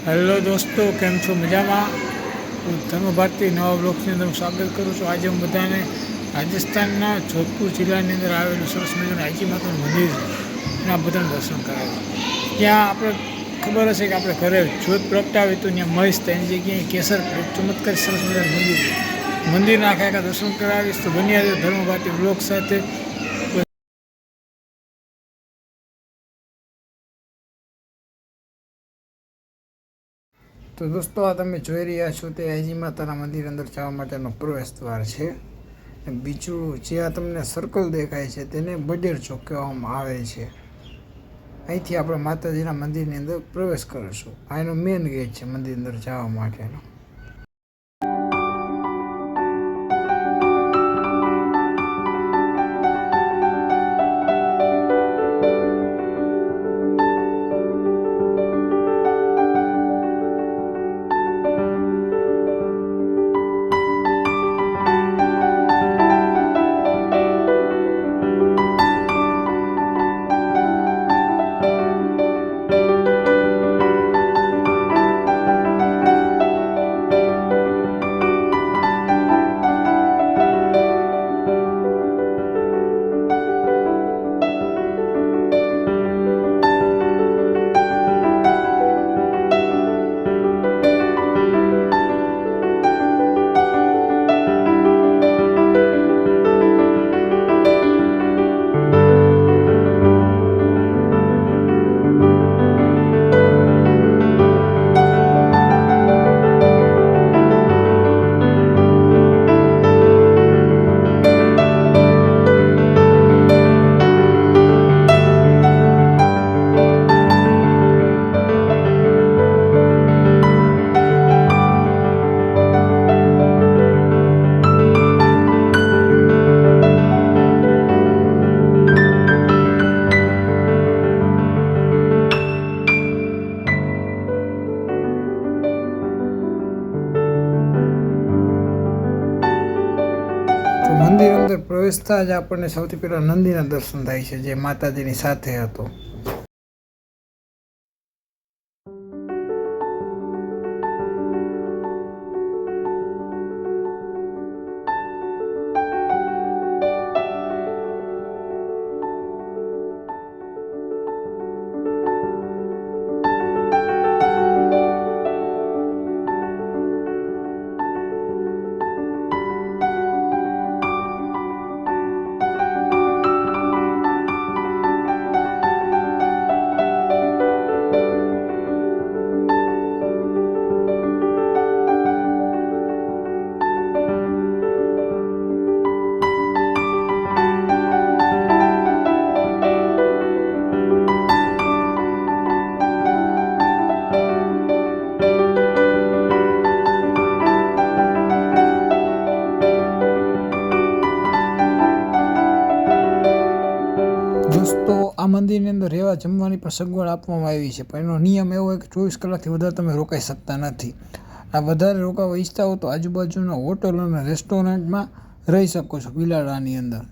Hello દોસ્તો, કેમ છો? મજામાં? હું ધર્મ ભારતી નવા બ્લોગની અંદર સ્વાગત કરું છું. આજે હું બધાને રાજસ્થાનના જોધપુર જિલ્લાની અંદર આવેલું સરસ મજાનું આઈજી માતાનું મંદિર એના બધાને દર્શન કરાવ્યું. ત્યાં આપણે ખબર હશે કે આપણે ઘરે જ્યોત પ્રગટાવી તો ત્યાં મસ્ત એની જગ્યાએ કેસર ચમત્કાર સરસ મજાનું મંદિરના આખા દર્શન કરાવીશ. તો બન્યા ધર્મ ભારતી બ્લોગ સાથે. તો દોસ્તો, આ તમે જોઈ રહ્યા છો તે આઈજી માતાના મંદિર અંદર જવા માટેનો પ્રવેશ દ્વાર છે. બીજું જે આ તમને સર્કલ દેખાય છે તેને બડેર ચોક કહેવામાં આવે છે. અહીંથી આપણે માતાજીના મંદિરની અંદર પ્રવેશ કરીશું. આ એનો મેઇન ગેટ છે મંદિર અંદર જવા માટેનો. મંદિર અંદર પ્રવેશતા જ આપણને સૌથી પહેલાં નંદીના દર્શન થાય છે, જે માતાજીની સાથે હતો. દોસ્તો, આ મંદિરની અંદર રહેવા જમવાની પણ સગવડ આપવામાં આવી છે, પણ એનો નિયમ એવો હોય કે 24 કલાકથી વધારે તમે રોકાઈ શકતા નથી. આ વધારે રોકાવા ઈચ્છતા હો તો આજુબાજુના હોટલ અને રેસ્ટોરન્ટમાં રહી શકો છો બિલાડાની અંદર.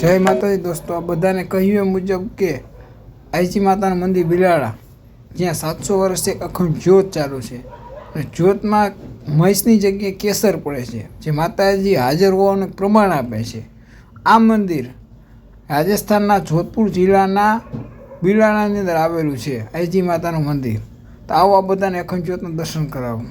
જય માતાજી દોસ્તો, આ બધાને કહ્યું એ મુજબ કે આઈજી માતાનું મંદિર બિલાડા, જ્યાં 700 વર્ષથી અખંડ જ્યોત ચાલુ છે. જ્યોતમાં મહીસની જગ્યાએ કેસર પડે છે, જે માતાજી હાજર હોવાનું પ્રમાણ આપે છે. આ મંદિર રાજસ્થાનના જોધપુર જિલ્લાના બિલાણાની અંદર આવેલું છે, આઈજી માતાનું મંદિર. તો આવો આ બધાને અખંડ જ્યોતનું દર્શન કરાવું.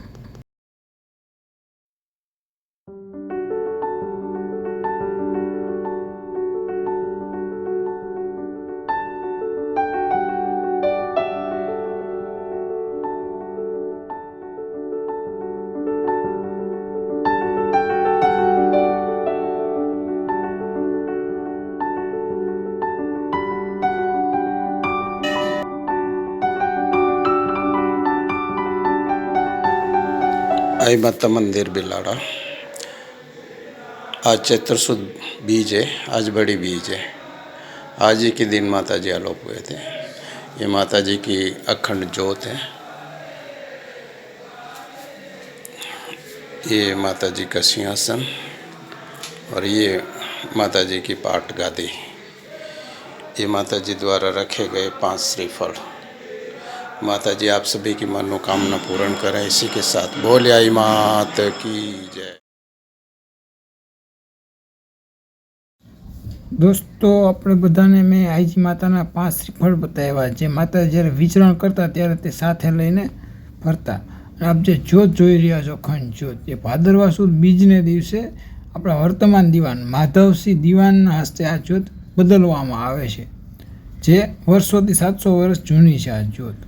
आई माता मंदिर बिलाड़ा। आज चैत्र सुद बीज है, आज बड़ी बीज है। आज ही के दिन माता जी आलोप हुए थे। ये माता जी की अखंड ज्योत है। ये माता जी का सिंहासन और ये माता जी की पाठ गादी। ये माता जी द्वारा रखे गए 5 श्रीफल। माता जी आप सभी की मनोकामना पूर्ण करें। इसी के साथ बोले आई मात की जय। દોસ્તો, આપણે બધાને મેં આઈજી માતાના 5 શ્રીફળ બતાવ્યા, જે માતા જ્યારે વિચરણ કરતા ત્યારે તે સાથે લઈને ફરતા. અને આપ જે જ્યોત જોઈ રહ્યા છો, અખંડ જ્યોત, એ ભાદરવા સુદ બીજને દિવસે આપણા વર્તમાન દિવાન માધવસિંહ દિવાનના હસ્તે આ જ્યોત બદલવામાં આવે છે, જે વર્ષોથી 700 વર્ષ જૂની છે આ જ્યોત.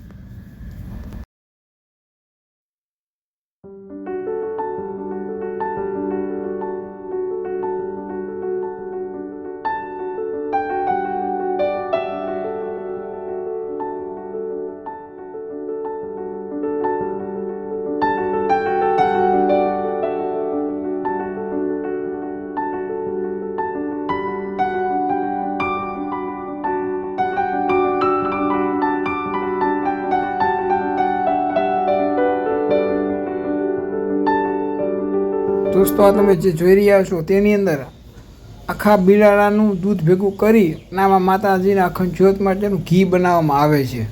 દોસ્તો, આ તમે જે જોઈ રહ્યા છો તેની અંદર આખા બિલાડાનું દૂધ ભેગું કરી અને આમાં માતાજીના અખંડ જ્યોત માટેનું ઘી બનાવવામાં આવે છે.